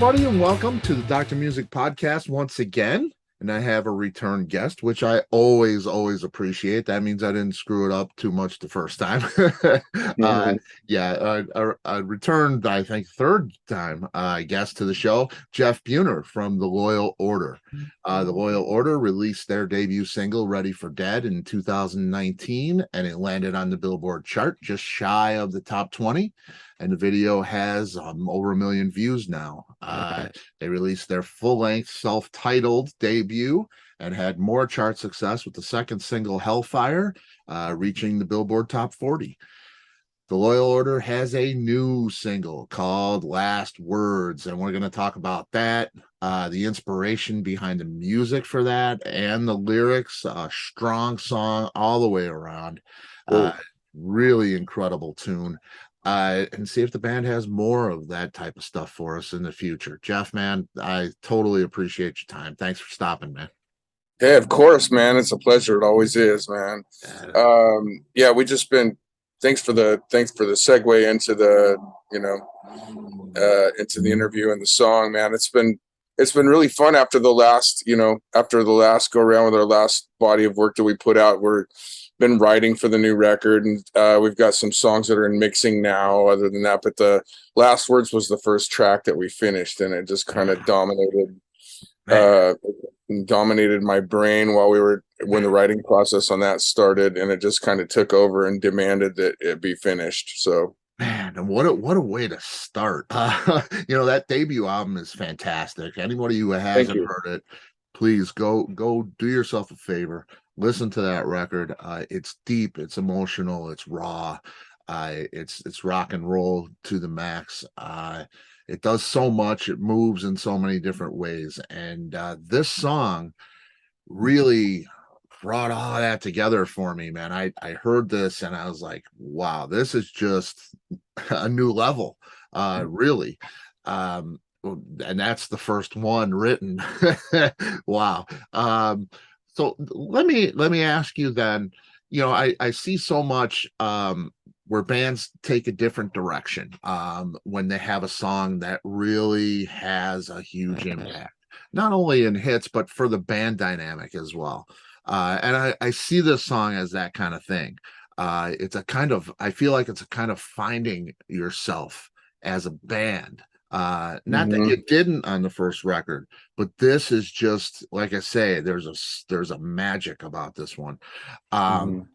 everybody, and welcome to the Dr. Music Podcast once again. And I have a return guest, which I always appreciate. That means I didn't screw it up too much the first time. uh, Mhm. I returned, I think, third time guest to the show, Jeff Buehner from the Loyal Order. The Loyal Order released their debut single, Ready for Dead, in 2019, and it landed on the Billboard chart, just shy of the top 20. And the video has over 1 million views now. They released their full-length self-titled debut and had more chart success with the second single, Hellfire, reaching the Billboard Top 40. The Loyal Order has a new single called Last Words, and we're going to talk about that, the inspiration behind the music for that, and the lyrics. A strong song all the way around. Uh, Cool. Really incredible tune. And see if the band has more of that type of stuff for us in the future. Jeff, man, I totally appreciate your time. Thanks for stopping, man. Hey, of course, man. It's a pleasure. It always is, man. Uh, Yeah, we just been thanks for the segue into the into the interview and the song, man. It's been really fun after the last go around with our last body of work that we put out. We're been writing for the new record, and we've got some songs that are in mixing now. Other than that, but the Last Words was the first track that we finished, and it just kind of Man. uh, dominated my brain when the writing process on that started, and it just kind of took over and demanded that it be finished. So Man, and what a way to start. That debut album is fantastic. Anybody who thank hasn't you. heard it, please go do yourself a favor. Listen to that record. It's deep, it's emotional, it's raw. It's rock and roll to the max. It does so much, it moves in so many different ways. And this song really brought all that together for me, man. I heard this and I was like, wow, this is just a new level, really. And that's the first one written. Wow. So let me ask you then, I see so much where bands take a different direction when they have a song that really has a huge impact, not only in hits, but for the band dynamic as well. And I see this song as that kind of thing. I feel like it's a kind of finding yourself as a band. Not that Hmm. you didn't on the first record, but this is just, like I say, there's a magic about this one. Um,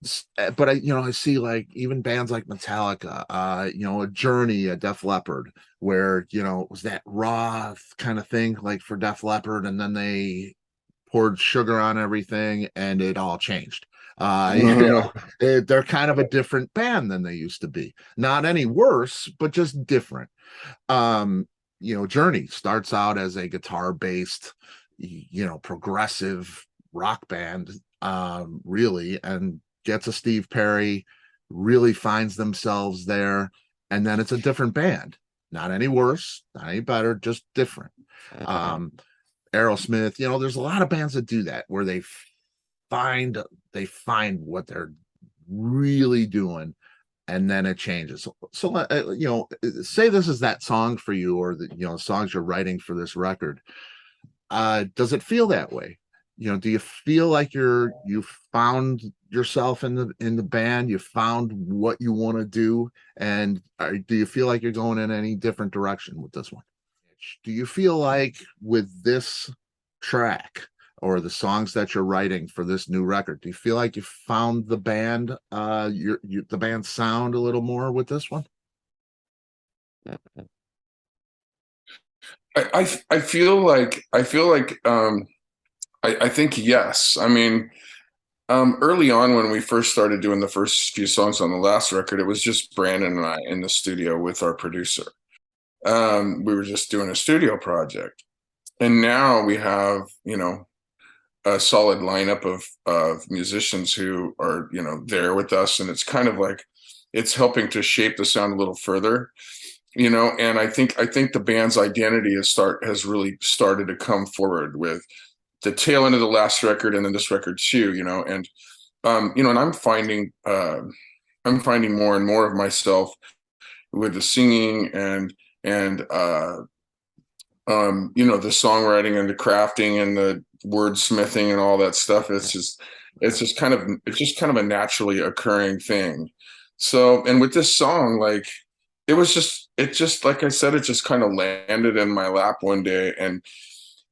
Hmm. but I see like even bands like Metallica, a Journey, a Def Leppard, where it was that raw kind of thing like for Def Leppard, and then they poured sugar on everything and it all changed. They're kind of a different band than they used to be. Not any worse, but just different. Journey starts out as a guitar based, progressive rock band, really, and gets a Steve Perry, really finds themselves there, and then it's a different band. Not any worse, not any better, just different. Um, Aerosmith, there's a lot of bands that do that where find they find what they're really doing, and then it changes. So say this is that song for you, or the songs you're writing for this record. Does it feel that way? Do you feel like you found yourself in the band, you found what you want to do, and do you feel like you're going in any different direction with this one? Do you feel like with this track or the songs that you're writing for this new record, do you feel like you found the band, the band sound a little more with this one? I think yes. I mean, early on when we first started doing the first few songs on the last record, it was just Brandon and I in the studio with our producer. We were just doing a studio project, and now we have a solid lineup of musicians who are there with us, and it's kind of like it's helping to shape the sound a little further. And I think the band's identity has really started to come forward with the tail end of the last record and then this record too. And I'm finding more and more of myself with the singing and the songwriting and the crafting and the wordsmithing and all that stuff. It's just kind of a naturally occurring thing. So, and with this song, like it just like I said, it just kind of landed in my lap one day, and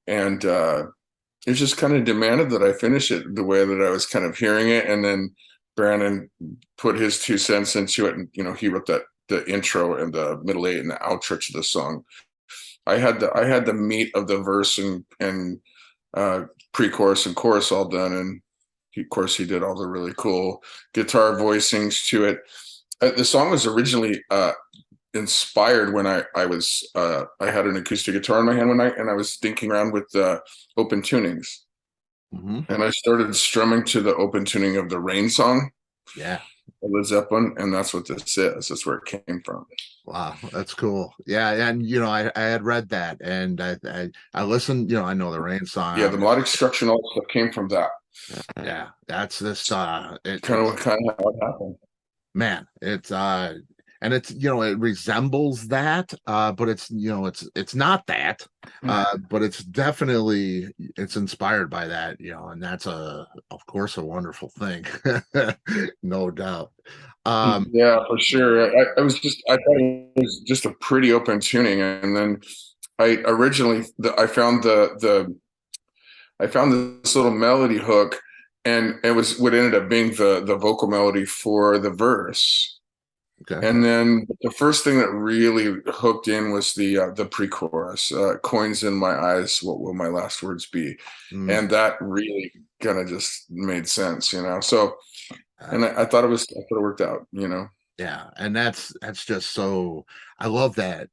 it just kind of demanded that I finish it the way that I was kind of hearing it. And then Brandon put his 2 cents into it, and he wrote the intro and the middle eight and the outro to the song. I had the meat of the verse and pre-chorus and chorus all done, and of course he did all the really cool guitar voicings to it. The song was originally inspired when I had an acoustic guitar in my hand one night, and I was dinking around with open tunings, and I started strumming to the open tuning of the Rain song, Yeah. Led Zeppelin, and that's what this is. That's where it came from. Wow, that's cool. Yeah, and I had read that, and I listened. I know the Rain Yeah, the song. melodic structure and all that stuff came from that. Yeah, that's this. Kind of how it happened. Man, it's and it's it resembles that, but it's not that, but it's definitely it's inspired by that, and that's of course a wonderful thing. No doubt. Yeah, for sure. I thought it was just a pretty open tuning, and then I found this little melody hook, and it was what ended up being the vocal melody for the verse. Okay. And then the first thing that really hooked in was the pre-chorus. Coins in my eyes, what will my last words be? Mm. And that really kind of just made sense. So, and I thought it worked out. Yeah, and that's just so I love that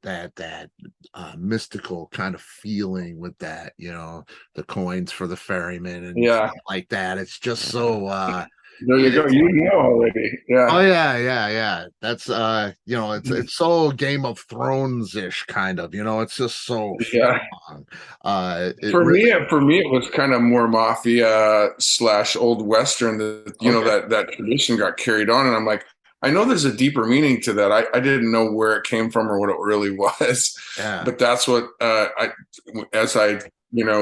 mystical kind of feeling with that, the coins for the ferryman and Yeah, stuff like that. It's just so there you go. it's You know already. oh Yeah, yeah. That's it's so Game of Thrones-ish kind of, it's just so yeah. strong. It For me, really for me, it was kind of more mafia slash old western. That okay. that tradition got carried on, and I'm like, I know there's a deeper meaning to that. I didn't know where it came from or what it really was, Yeah. but that's what as I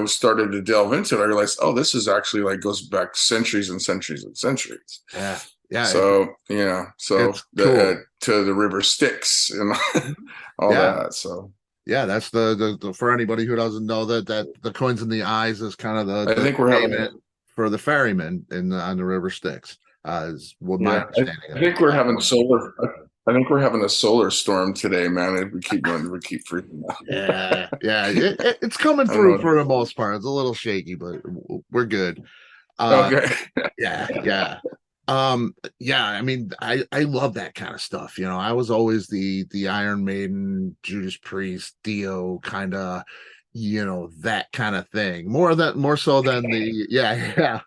started to delve into it, I realized, oh, this is actually like goes back centuries and centuries and centuries. Yeah. Yeah, So it's the cool. to the river Styx and all Yeah. that. So Yeah, that's the for anybody who doesn't know that the coins in the eyes is kind of I the think we're having payment for the ferryman on the river Styx, is what my Yeah, understanding I of think it. we're having solar. I think we're having a solar storm today, man. We keep going. We keep freaking out. Yeah, it's coming I don't through know. for the most part. It's a little shaky, but we're good. Uh, Okay. yeah. Yeah, I mean, I love that kind of stuff. I was always the Iron Maiden, Judas Priest, Dio kind of, that kind of thing. More so than the yeah, yeah.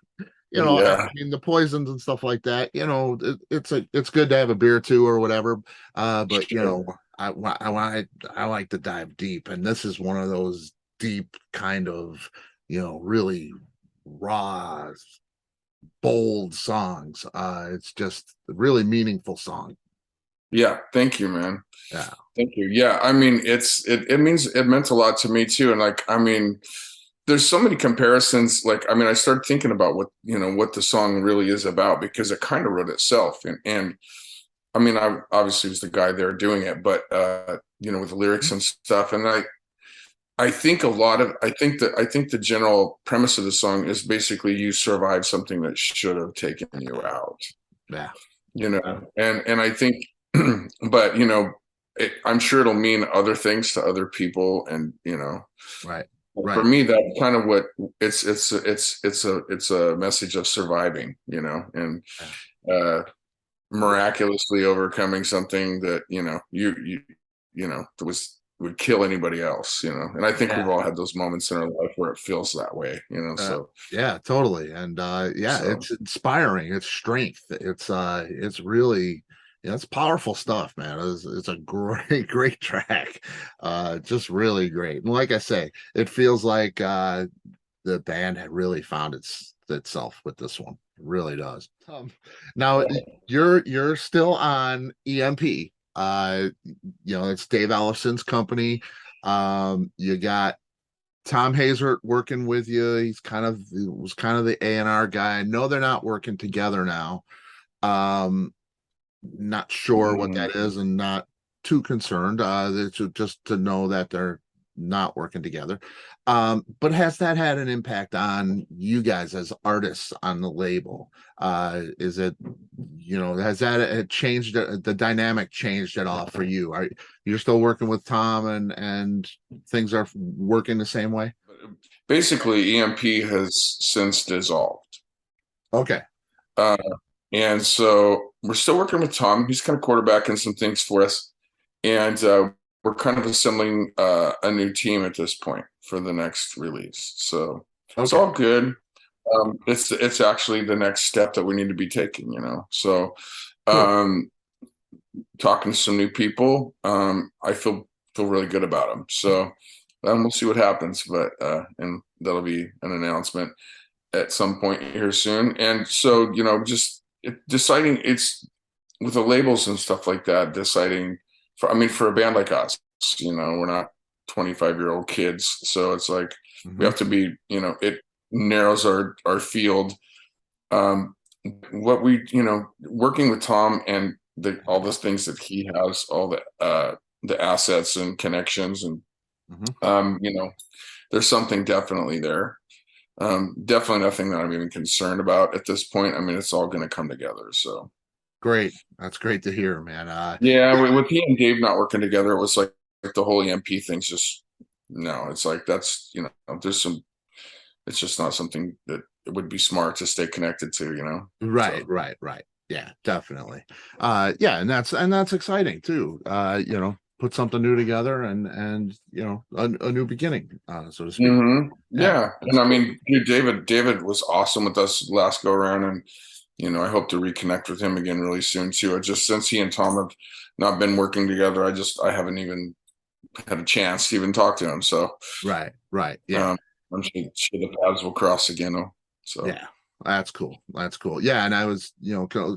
I Yeah. mean the poisons and stuff like that. It's good to have a beer too or whatever. But Sure. I like to dive deep, and this is one of those deep kind of really raw, bold songs. It's just a really meaningful song. Yeah. Thank you, man. Yeah. Thank you. Yeah. I mean, it meant a lot to me too. And like, I mean, there's so many comparisons. Like, I mean, I started thinking about what the song really is about, because it kind of wrote itself. And I mean, I obviously was the guy there doing it, but with the lyrics and stuff. And I think the general premise of the song is basically you survive something that should have taken you out, Yeah. and I think, but I'm sure it'll mean other things to other people, and Right. for Right. me, that's kind of what it's a message of surviving, and Yeah. uh, miraculously overcoming something that that would kill anybody else. And I think we've Yeah. all had those moments in our life where it feels that way. So Yeah, totally. And yeah, so it's inspiring. It's strength. It's really it's powerful stuff, man. It's a great, great track. Just really great. And like I say, it feels like the band had really found itself with this one. It really does. Now you're still on EMP. It's Dave Ellison's company. You got Thom Hazaert working with you. He was kind of the A&R guy. I know they're not working together now. Not sure what Mhm. that is, and not too concerned. Just to know that they're not working together. But has that had an impact on you guys as artists on the label? Is it, has that changed the dynamic changed at all for you? Are you're still working with Tom, and things are working the same way? Basically, EMP has since dissolved. Okay. Uh, and so we're still working with Tom. He's kind of quarterbacking some things for us. And we're kind of assembling a new team at this point for the next release. So it's Okay. all good. It's actually the next step that we need to be taking, So Cool. um, talking to some new people, I feel really good about them. So we'll see what happens, but and that'll be an announcement at some point here soon. And so just deciding it's with the labels and stuff like that. Deciding for a band like us, we're not 25-year-old kids, so it's like we Mhm. have to be. It narrows our field. Um, what we working with Tom and all the things that he has, all the assets and connections, and Mhm. there's something definitely there. Definitely nothing that I'm even concerned about at this point. I mean, it's all going to come together. So Great. That's great to hear, man. yeah, with he and Dave not working together, it was like the whole EMP thing's just no. It's like that's there's some. It's just not something that it would be smart to stay connected to. Right, So. right, right. Yeah, definitely. Yeah, and that's exciting too. Put something new together, and a new beginning, so to speak. Yeah, Yeah, that's and I cool. mean, dude, David was awesome with us last go around, and I hope to reconnect with him again really soon too. It just since he and Tom have not been working together, I haven't even had a chance to even talk to him. So Right, right. Yeah, um, I'm sure the paths will cross again. So. yeah. That's cool. That's cool. Yeah, and I was,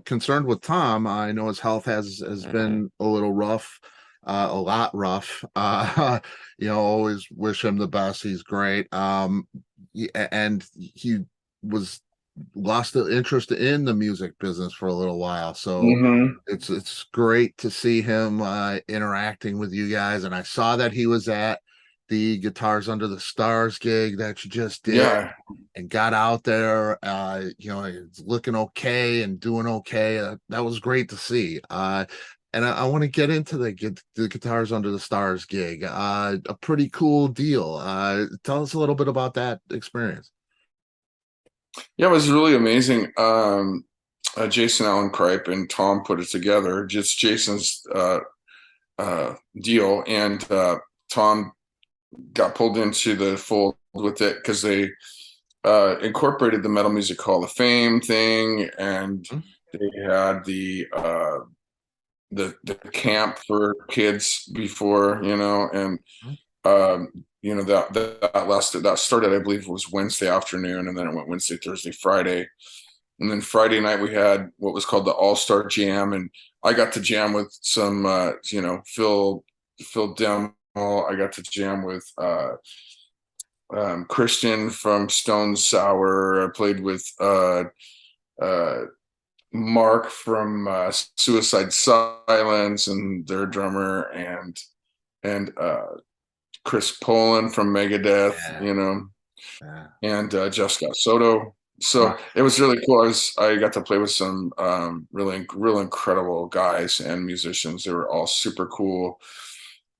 concerned with Tom. I know his health has been a little rough, a lot rough. Always wish him the best. He's great. And he was lost the interest in the music business for a little while. So Hmm. it's great to see him interacting with you guys. And I saw that he was at the Guitars Under the Stars gig that you just did, Yeah, and got out there. It's looking okay and doing okay. That was great to see. And I want to get into the Guitars Under the Stars gig. A pretty cool deal. Tell us a little bit about that experience. yeah, it was really amazing. Jason Allen Kripe and Tom put it together. Just Jason's deal, and Tom got pulled into the fold with it because they incorporated the Metal Music Hall of Fame thing, and Mhm. they had the camp for kids before, and that started, I believe it was Wednesday afternoon, and then it went Wednesday, Thursday, Friday, and then Friday night we had what was called the All-Star Jam, and I got to jam with some Phil Demo. I got to jam with Christian from Stone Sour. I played with uh, Mark from Suicide Silence and their drummer, and Chris Poland from Megadeth, Yeah, yeah. and Jessica Soto. Wow. So it was really cool. I got to play with some real incredible guys and musicians. They were all super cool,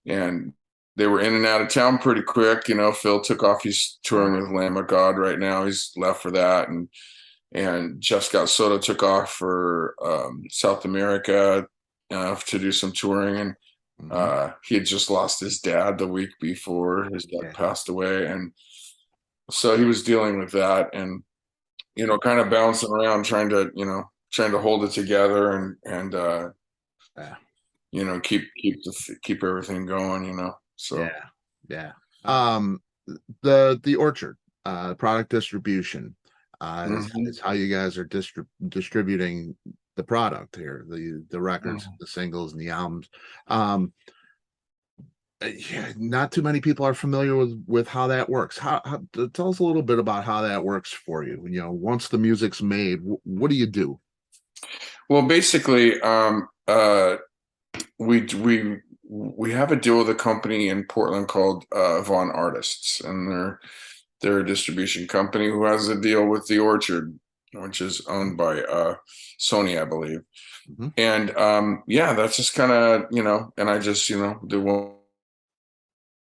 and they were in and out of town pretty quick. Phil took off. He's touring with Lamb of God right now. He's left for that, and Jessica Soto took off for South America to do some touring, and Hmm. he had just lost his dad the week before his dad Yeah, passed away, and so he was dealing with that, and kind of bouncing around trying to hold it together, and yeah, keep everything going, so. yeah, yeah. Um, the Orchard, product distribution, is Mhm. how you guys are distributing the product here, the records, Mhm. the singles, and the albums. Um, Yeah, not too many people are familiar with how that works. How tell us a little bit about how that works for you. You know, once the music's made, what do you do? Well, basically, we have a deal with a company in Portland called Von Artists, and they're a distribution company who has a deal with the Orchard, which is owned by Sony, I believe. Hmm. And yeah, that's just kind of, and I just, do one,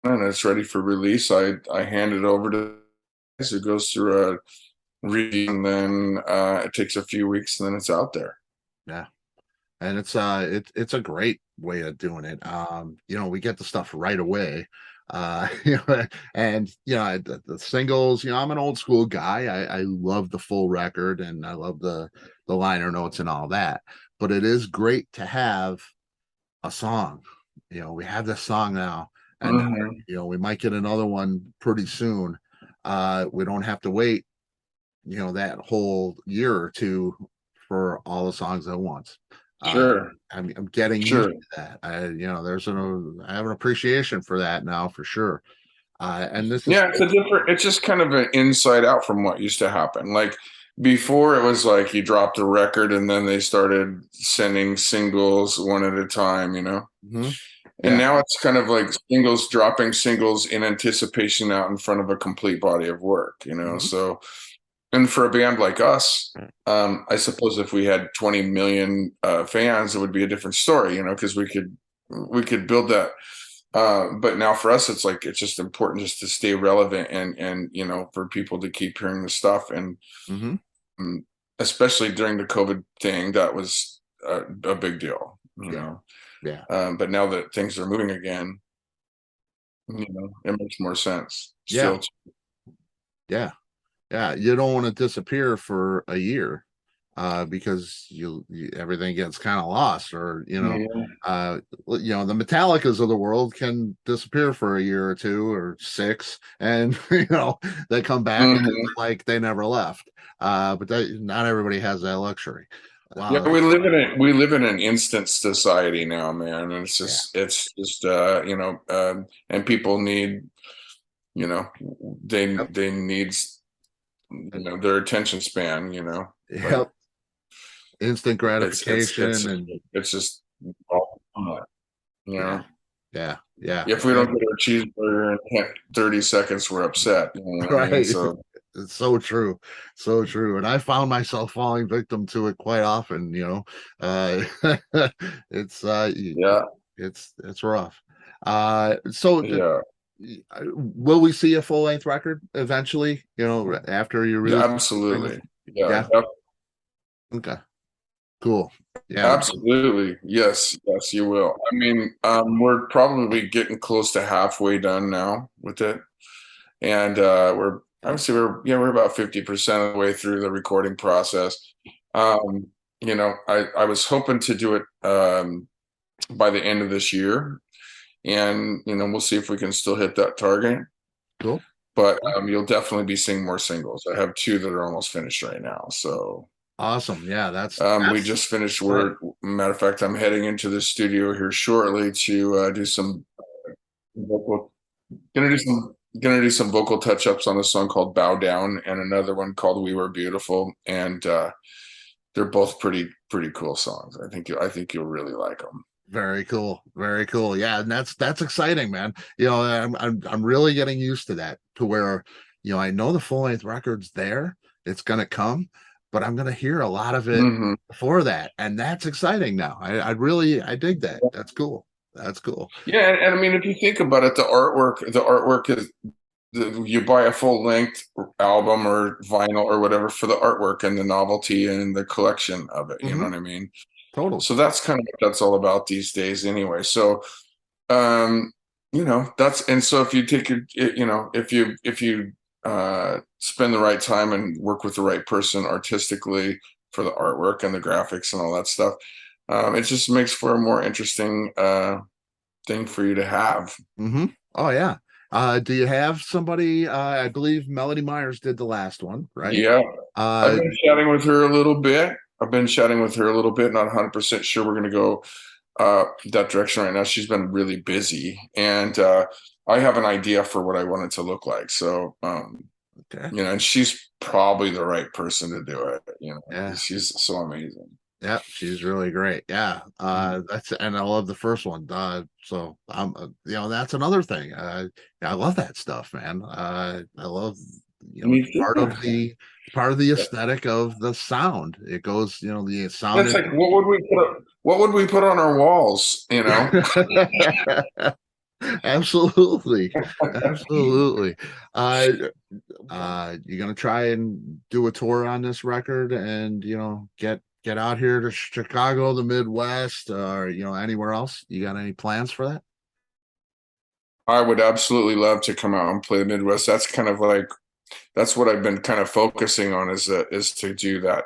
and it's ready for release. I hand it over to it goes through a review, and then it takes a few weeks, and then it's out there. Yeah. And it's a great way of doing it. You know, we get the stuff right away. You know, and the singles, I'm an old school guy. I love the full record and I love the liner notes and all that. But it is great to have a song. We have this song now, and Hmm. we might get another one pretty soon. We don't have to wait, that whole year or two for all the songs at once. Uh, Sure, I'm getting used sure. to that. I have an appreciation for that now for sure. And this is Yeah, it's just kind of an inside out from what used to happen. Like before, it was like you dropped a record and then they started sending singles one at a time. Mhm. And Yeah. now it's kind of like singles dropping singles in anticipation out in front of a complete body of work. Mhm. So, and for a band like us, I suppose if we had 20 million fans, it would be a different story, because we could build that. But now for us, it's like it's just important just to stay relevant and for people to keep hearing the stuff, and Mhm. um, especially during the COVID thing, that was a big deal. Yeah. Yeah. But now that things are moving again, it makes more sense. Yeah. Still, Yeah. Yeah, you don't want to disappear for a year, because everything gets kind of lost, or yeah. the Metallicas of the world can disappear for a year or two or six, and they come back and Hmm. it's like they never left. But not everybody has that luxury. Yeah, Wow. we live in an instant society now, man, and Yeah. it's just and people need you know they Yep. they need their attention span. Like Yep. Instant it's gratification and it's just all you yeah. know. Yeah. Yeah. If we don't get our cheeseburger in 30 seconds, we're upset. You know what I mean? Right. So It's so true. So true. And I found myself falling victim to it quite often, Uh it's yeah, it's rough. So yeah, will we see a full length record eventually, after you yeah, release singles? absolutely. Yeah, Yeah. Okay. Cool. Yeah. absolutely. Yes, yes, you will. I mean, we're probably getting close to halfway done now with it, and I would say we're about 50% of the way through the recording process. Um, I was hoping to do it by the end of this year, and we'll see if we can still hit that target. Cool. But Cool. you'll definitely be seeing more singles. I have two that are almost finished right now. So Awesome. Yeah, we that's just finished exciting. work. Matter of fact, I'm heading into the studio here shortly to do some vocal. Gonna do some vocal touch ups on a song called "Bow Down" and another one called "We Were Beautiful," and they're both pretty cool songs. I think you'll really like them. Very cool. Very cool. Yeah, and that's exciting, man. I'm really getting used to that, to where, I know the full length record's there. It's gonna come, but I'm gonna hear a lot of it Hmm. before that. And that's exciting now. I dig that. That's cool. That's cool. Yeah, and I mean, if you think about it, the artwork is you buy a full length album or vinyl or whatever for the artwork and the novelty and the collection of it. You know Hmm. what I mean? Totally. So that's kind of what that's all about these days, anyway. So, um, and so if you take if you spend the right time and work with the right person artistically for the artwork and the graphics and all that stuff, it just makes for a more interesting thing for you to have. Hmm. Oh yeah. Do you have somebody, I believe Melody Myers did the last one, right? Yeah, I've Uh been chatting with her a little bit. Not 100% sure we're going to go that direction right now. She's been really busy, and I have an idea for what I want it to look like. So, Okay. and she's probably the right person to do it. Yeah. She's so amazing. Yeah, she's really great. Yeah. That's, and I love the first one. So I'm that's another thing. Yeah, I love that stuff, man. I love Me it's too. part of the aesthetic of the sound. It goes, the sound. It's like, what would we put on our walls? Absolutely. Absolutely. Uh you're gonna try and do a tour on this record and get out here to Chicago, the Midwest, or anywhere else? You got any plans for that? I would absolutely love to come out and play the Midwest. That's kind of like that's what I've been kind of focusing on is to do that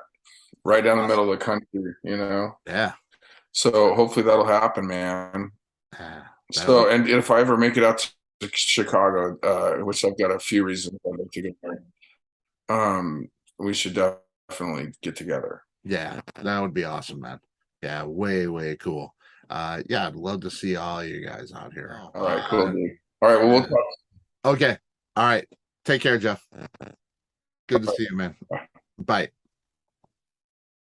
right down the middle of the country. Yeah. So hopefully that'll happen, man. Yeah, that would So, and if I ever make it out to Chicago, which I've got a few reasons I'd like to go there, we should definitely get together. yeah, that would be awesome, man. Yeah, way, way cool. Yeah, I'd love to see all you guys out here. All right, cool, dude. All right, well, we'll talk. Okay. All right. Take care, Jeff. Good to see you, man. Bye.